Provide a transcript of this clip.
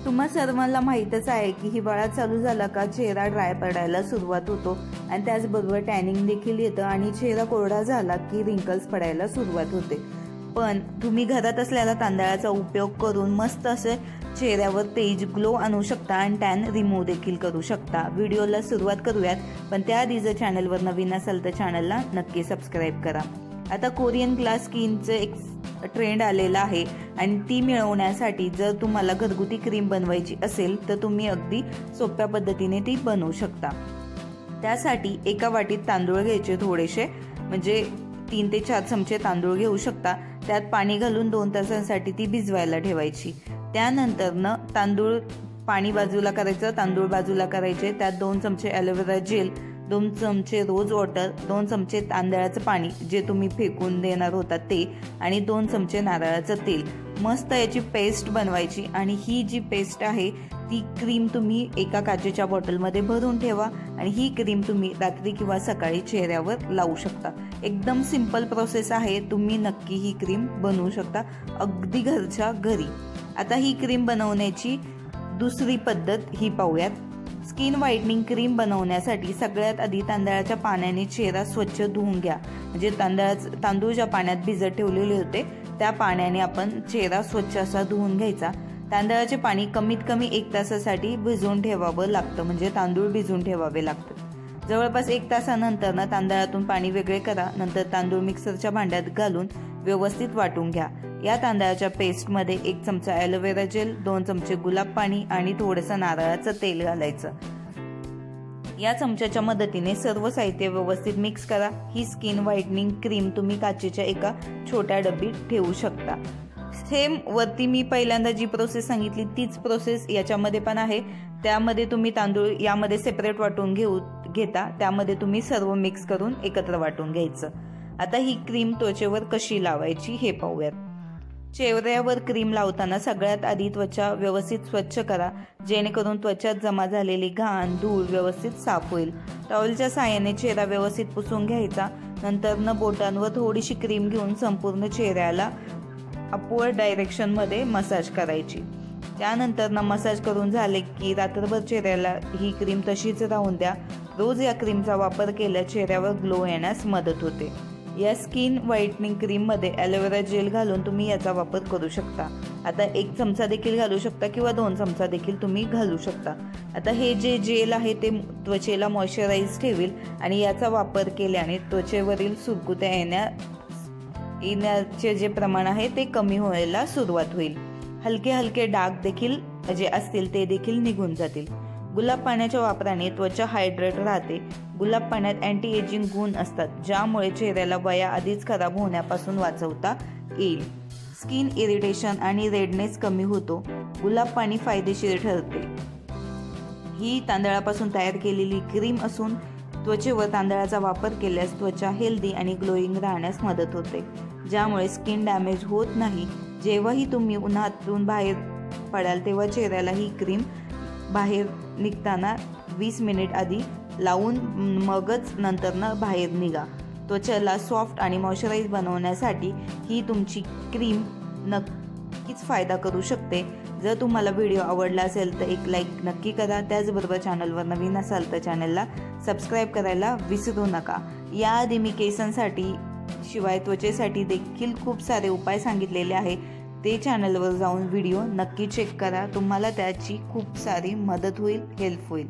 तुम्हा सर्वांना माहीतच आहे की हिवाळा चालू झाला का चेहरा ड्राय पडायला सुरुवात होतो आणि त्याचबरोबर टॅनिंग देखील येतं आणि चेहरा कोरडा झाला की रिंकल्स पडायला सुरुवात होते। पण तुम्ही घरात असलेला तांदळाचा उपयोग करून मस्त असे चेहऱ्यावर तेज ग्लो आणू शकता आणि टॅन रिमूव्ह देखील करू शकता। व्हिडिओला सुरुवात करूयात, पण त्याआधी जर चॅनलवर नवीन असाल तर चॅनलला नक्की सबस्क्राईब करा। आता कोरियन ग्लास स्किनचं एक ट्रेंड आलेला आहे आणि ती मिळवण्यासाठी जर तुम्हाला घरगुती क्रीम बनवायची असेल तर तुम्ही अगदी सोप्या पद्धतीने ती बनवू शकता। त्यासाठी एका वाटीत तांदूळ घ्यायचे, थोडेसे म्हणजे 3 ते 4 चमचे तांदूळ घेऊ शकता। त्यात पाणी घालून 2 तासांसाठी ती भिजवायला ठेवायची। त्यानंतर तांदूळ पाणी बाजूला करायचं, तांदूळ बाजूला करायचे। त्यात 2 चमचे ॲलोवेरा जेल, 2 चमचे रोज वॉटर, 2 चमचे तांदळाचं पाणी जे तुम्ही फेकून देणार होता ते, आणि 2 चमचे नारळाचं तेल। मस्त याची पेस्ट बनवायची आणि ही जी पेस्ट आहे ती क्रीम तुम्ही एका काचेच्या बॉटलमध्ये भरून ठेवा आणि ही क्रीम तुम्ही रात्री किंवा सकाळी चेहऱ्यावर लावू शकता। एकदम सिंपल प्रोसेस आहे, तुम्ही नक्की ही क्रीम बनवू शकता अगदी घरच्या घरी। आता ही क्रीम बनवण्याची दुसरी पद्धत ही पाहूयात। स्किन व्हाईटनिंग क्रीम बनवण्यासाठी सगळ्यात आधी तांदळाच्या पाण्याने चेहरा स्वच्छ धुवून घ्या। म्हणजे तांदूळ ज्या पाण्यात भिजत ठेवलेले होते त्या पाण्याने आपण चेहरा स्वच्छ असा धुवून घ्यायचा। तांदळाचे पाणी कमीत कमी 1 तासासाठी भिजवून ठेवावं लागतं, म्हणजे तांदूळ भिजवून ठेवावे लागतात। जवळपास 1 तासानंतर तांदळातून पाणी वेगळे करा। नंतर तांदूळ मिक्सरच्या भांड्यात घालून व्यवस्थित वाटून घ्या। या तांदळाच्या पेस्टमध्ये 1 चमचा ॲलोवेरा जेल, 2 चमचे गुलाब पाणी आणि थोडंसं नारळाचं तेल घालायचं। या चमच्याच्या मदतीने सर्व साहित्य व्यवस्थित मिक्स करा। ही स्किन व्हाईटनिंग क्रीम तुम्ही काचेच्या एका छोट्या डब्बीत ठेवू शकता। सेम वरती मी पहिल्यांदा जी प्रोसेस सांगितली तीच प्रोसेस याच्यामध्ये पण आहे। त्यामध्ये तुम्ही तांदूळ यामध्ये सेपरेट वाटून घेता, त्यामध्ये तुम्ही सर्व मिक्स करून एकत्र वाटून घ्यायचं। आता ही क्रीम त्वचेवर कशी लावायची हे पाहूयात। चेहऱ्यावर क्रीम लावताना सगळ्यात आधी त्वचा व्यवस्थित स्वच्छ करा, जेणेकरून त्वचात जमा झालेली घाण धूळ व्यवस्थित साफ होईल। टॉवेलच्या साहाय्याने चेहरा व्यवस्थित पुसून घ्यायचा। नंतर बोटांवर थोडीशी क्रीम घेऊन संपूर्ण चेहऱ्याला अपवर्ड डायरेक्शनमध्ये मसाज करायची। त्यानंतर मसाज करून झाले की रात्रभर चेहऱ्याला ही क्रीम तशीच राहून द्या। रोज या क्रीमचा वापर केल्यास चेहऱ्यावर ग्लो येण्यास मदत होते। या स्किन व्हाईटनिंग क्रीममध्ये ॲलोवेरा जेल घालून तुम्ही याचा वापर करू शकता। आता 1 चमचा देखील घालू शकता किंवा 2 चमचा देखील तुम्ही घालू शकता। आता हे जे जेल आहे ते त्वचेला मॉइश्चराईज ठेवेल आणि याचा वापर केल्याने त्वचेवरील सुरकुत्या येण्याचे जे प्रमाण आहे ते कमी व्हायला सुरुवात होईल। हलके हलके डाग देखील जे असतील ते देखील निघून जातील। गुलाब पाण्याच्या वापराने त्वचा हायड्रेट राहते। गुलाब पाण्यात अँटी एजिंग गुण असतात, ज्यामुळे चेहऱ्याला वया आधीच खराब होण्यापासून वाचवता येईल। स्किन इरिटेशन आणि रेडनेस कमी होतो। गुलाब पाणी फायदेशीर ठरते। ही तांदळापासून तयार केलेली क्रीम असून त्वचेवर तांदळाचा वापर केल्यास त्वचा हेल्दी आणि ग्लोईंग राहण्यास मदत होते, ज्यामुळे स्किन डॅमेज होत नाही। जेव्हाही तुम्ही उन्हातून बाहेर पडाल तेव्हा चेहऱ्याला ही क्रीम बाहेर निघताना 20 मिनिट आधी लावून मगच नंतर बाहेर निघा। त्वचेला सॉफ्ट आणि मॉइश्चराईज बनवण्यासाठी ही तुमची क्रीम नक्कीच फायदा करू शकते। जर तुम्हाला व्हिडिओ आवडला असेल तर एक लाईक नक्की करा। त्याचबरोबर चॅनलवर नवीन असाल तर चॅनलला सबस्क्राईब करायला विसरू नका। याआधी मी केसांसाठी शिवाय त्वचेसाठी देखील खूप सारे उपाय सांगितलेले आहे, ते चॅनलवर जाऊन व्हिडिओ नक्की चेक करा। तुम्हाला त्याची खूप सारी मदत होईल, हेल्प होईल।